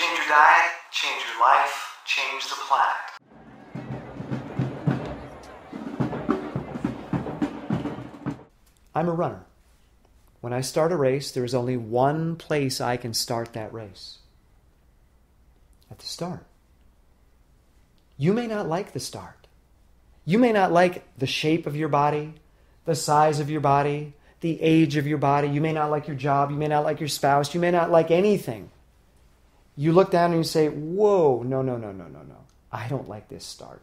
Change your diet, change your life, change the planet. I'm a runner. When I start a race, there is only one place I can start that race. At the start. You may not like the start. You may not like the shape of your body, the size of your body, the age of your body. You may not like your job. You may not like your spouse. You may not like anything. You look down and you say, whoa, no. I don't like this start.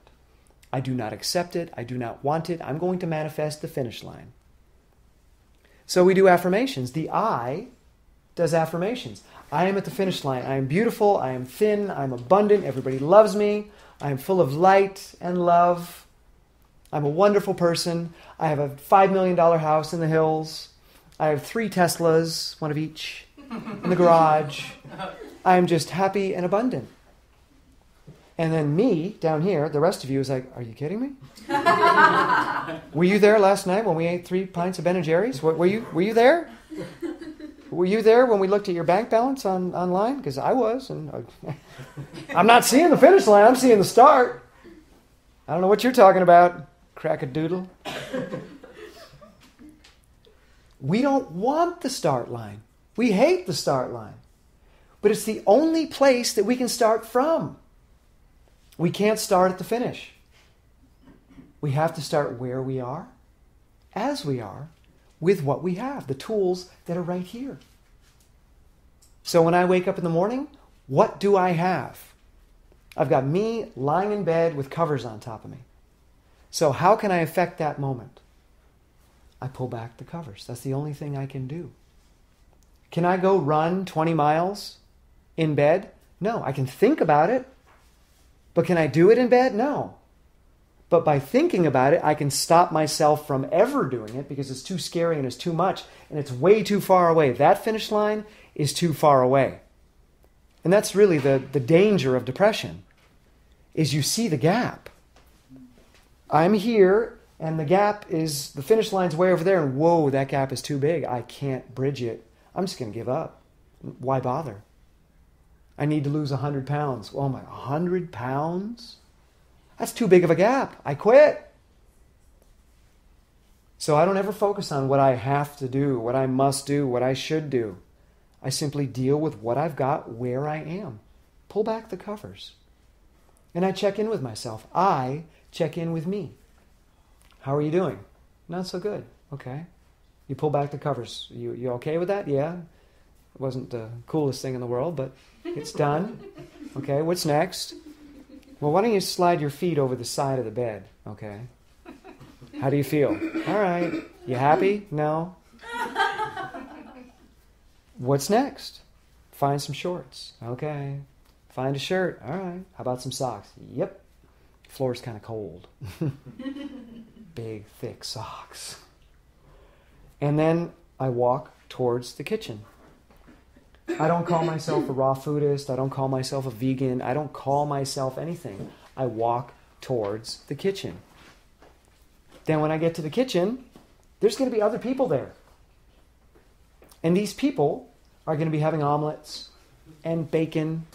I do not accept it. I do not want it. I'm going to manifest the finish line. So we do affirmations. The I does affirmations. I am at the finish line. I am beautiful. I am thin. I'm abundant. Everybody loves me. I am full of light and love. I'm a wonderful person. I have a $5 million house in the hills. I have 3 Teslas, one of each, in the garage. I am just happy and abundant. And then me, down here, the rest of you is like, are you kidding me? Were you there last night when we ate 3 pints of Ben & Jerry's? Were you there? Were you there when we looked at your bank balance online? Because I was. And I'm not seeing the finish line. I'm seeing the start. I don't know what you're talking about, crack-a-doodle. We don't want the start line. We hate the start line. But it's the only place that we can start from. We can't start at the finish. We have to start where we are, as we are, with what we have, the tools that are right here. So when I wake up in the morning, what do I have? I've got me lying in bed with covers on top of me. So how can I affect that moment? I pull back the covers. That's the only thing I can do. Can I go run 20 miles in bed? No. I can think about it. But can I do it in bed? No. But by thinking about it, I can stop myself from ever doing it because it's too scary and it's too much and it's way too far away. That finish line is too far away. And that's really the danger of depression, is you see the gap. I'm here and the finish line's way over there, and whoa, that gap is too big. I can't bridge it. I'm just going to give up. Why bother? I need to lose 100 pounds. Oh my, 100 pounds? That's too big of a gap. I quit. So I don't ever focus on what I have to do, what I must do, what I should do. I simply deal with what I've got where I am. Pull back the covers. And I check in with myself. I check in with me. How are you doing? Not so good. Okay. You pull back the covers. You okay with that? Yeah. It wasn't the coolest thing in the world, but it's done. Okay, what's next? Well, why don't you slide your feet over the side of the bed? Okay. How do you feel? All right. You happy? No. What's next? Find some shorts. Okay. Find a shirt. All right. How about some socks? Yep. Floor's kind of cold. Big, thick socks. And then I walk towards the kitchen. I don't call myself a raw foodist. I don't call myself a vegan. I don't call myself anything. I walk towards the kitchen. Then when I get to the kitchen, there's going to be other people there. And these people are going to be having omelets and bacon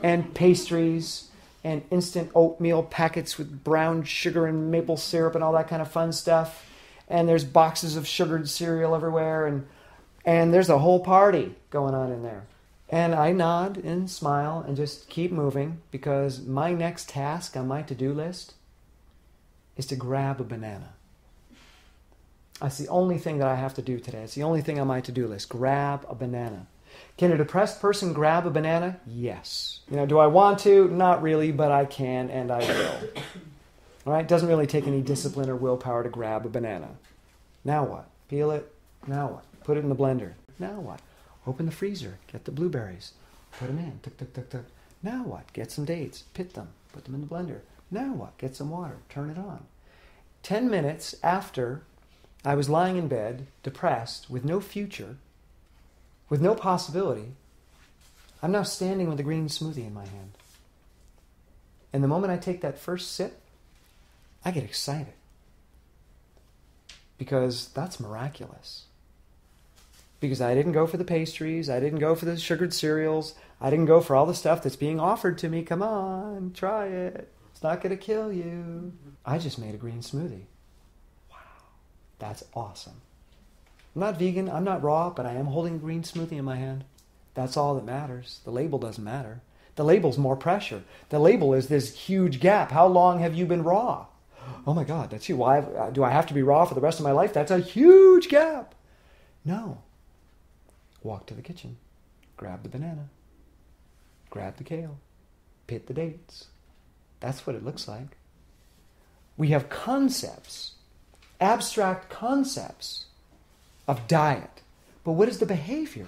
and pastries and instant oatmeal packets with brown sugar and maple syrup and all that kind of fun stuff. And there's boxes of sugared cereal everywhere, and there's a whole party going on in there. And I nod and smile and just keep moving, because my next task on my to-do list is to grab a banana. That's the only thing that I have to do today. It's the only thing on my to-do list. Grab a banana. Can a depressed person grab a banana? Yes. Do I want to? Not really, but I can and I will. All right? It doesn't really take any discipline or willpower to grab a banana. Now what? Peel it? Now what? Put it in the blender. Now what? Open the freezer. Get the blueberries. Put them in. Tuk, tuk, tuk, tuk. Now what? Get some dates. Pit them. Put them in the blender. Now what? Get some water. Turn it on. 10 minutes after I was lying in bed, depressed, with no future, with no possibility, I'm now standing with a green smoothie in my hand. And the moment I take that first sip, I get excited. Because that's miraculous. Because I didn't go for the pastries, I didn't go for the sugared cereals, I didn't go for all the stuff that's being offered to me. Come on, try it. It's not going to kill you. I just made a green smoothie. Wow, that's awesome. I'm not vegan, I'm not raw, but I am holding a green smoothie in my hand. That's all that matters. The label doesn't matter. The label's more pressure. The label is this huge gap. How long have you been raw? Oh my God, that's you. Why do I have to be raw for the rest of my life? That's a huge gap. No. Walk to the kitchen, grab the banana, grab the kale, pit the dates. That's what it looks like. We have concepts, abstract concepts of diet. But what is the behavior?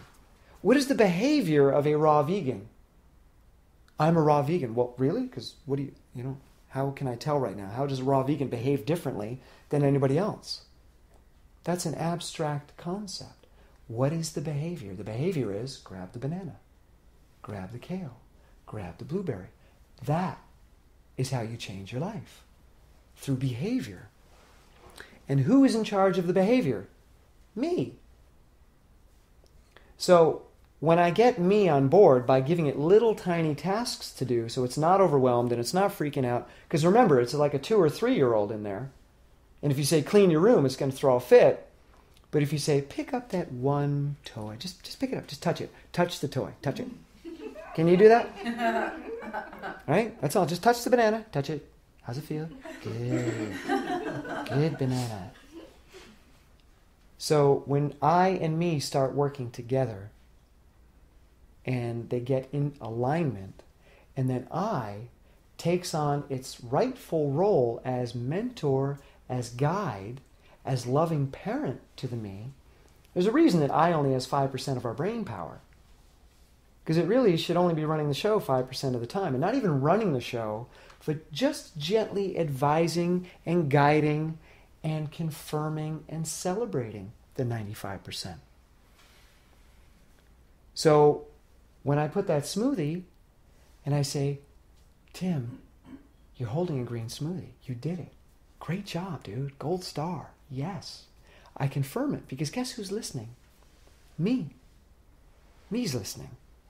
What is the behavior of a raw vegan? I'm a raw vegan. Well, really? Because what do you, how can I tell right now? How does a raw vegan behave differently than anybody else? That's an abstract concept. What is the behavior? The behavior is grab the banana, grab the kale, grab the blueberry. That is how you change your life, through behavior. And who is in charge of the behavior? Me. So when I get me on board by giving it little tiny tasks to do so it's not overwhelmed and it's not freaking out, because remember, it's like a 2 or 3-year-old in there. And if you say clean your room, it's going to throw a fit. But if you say, pick up that one toy, just pick it up, just touch it. Touch the toy, touch it. Can you do that? Right? That's all. Just touch the banana, touch it. How's it feel? Good. Good banana. So when I and me start working together, and they get in alignment, and then I takes on its rightful role as mentor, as guide, as loving parent to the me, there's a reason that I only has 5% of our brain power. Because it really should only be running the show 5% of the time. And not even running the show, but just gently advising and guiding and confirming and celebrating the 95%. So when I put that smoothie and I say, Tim, you're holding a green smoothie. You did it. Great job, dude. Gold star. Yes. I confirm it because guess who's listening? Me. Me's listening.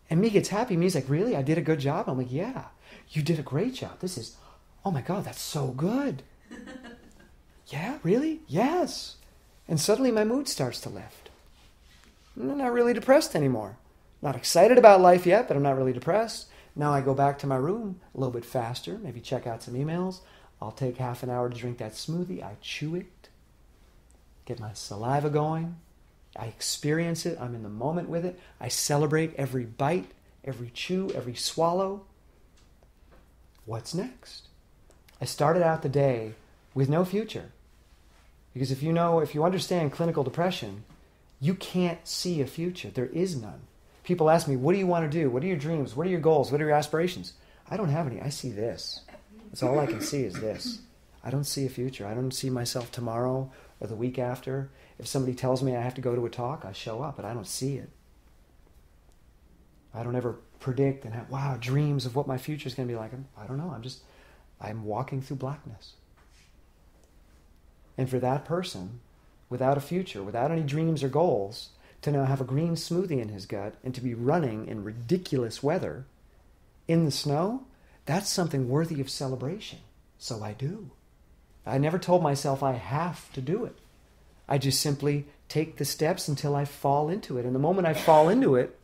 And me gets happy. Me's like, really? I did a good job? I'm like, yeah. You did a great job. This is, oh my God, that's so good. Yeah, really? Yes. And suddenly my mood starts to lift. I'm not really depressed anymore. Not excited about life yet, but I'm not really depressed. Now I go back to my room a little bit faster, maybe check out some emails. I'll take half an hour to drink that smoothie. I chew it, get my saliva going. I experience it. I'm in the moment with it. I celebrate every bite, every chew, every swallow. What's next? I started out the day with no future. Because if you understand clinical depression, you can't see a future. There is none. People ask me, what do you want to do? What are your dreams? What are your goals? What are your aspirations? I don't have any. I see this. That's all I can see is this. I don't see a future. I don't see myself tomorrow or the week after. If somebody tells me I have to go to a talk, I show up, but I don't see it. I don't ever predict and have, dreams of what my future is going to be like. I don't know. I'm walking through blackness. And for that person, without a future, without any dreams or goals, to now have a green smoothie in his gut and to be running in ridiculous weather in the snow, that's something worthy of celebration. So I do. I never told myself I have to do it. I just simply take the steps until I fall into it. And the moment I fall into it,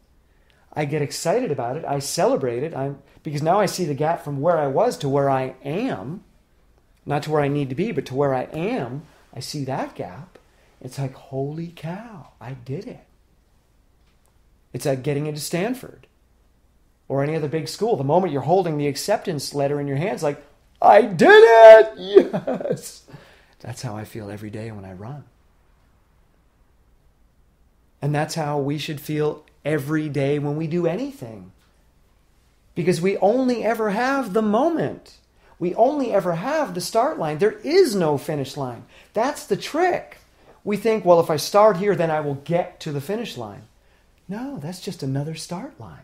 I get excited about it. I celebrate it. Because now I see the gap from where I was to where I am. Not to where I need to be, but to where I am. I see that gap. It's like, holy cow, I did it. It's like getting into Stanford or any other big school. The moment you're holding the acceptance letter in your hands, like, I did it! Yes! That's how I feel every day when I run. And that's how we should feel every day when we do anything. Because we only ever have the moment. We only ever have the start line. There is no finish line. That's the trick. We think, well, if I start here, then I will get to the finish line. No, that's just another start line.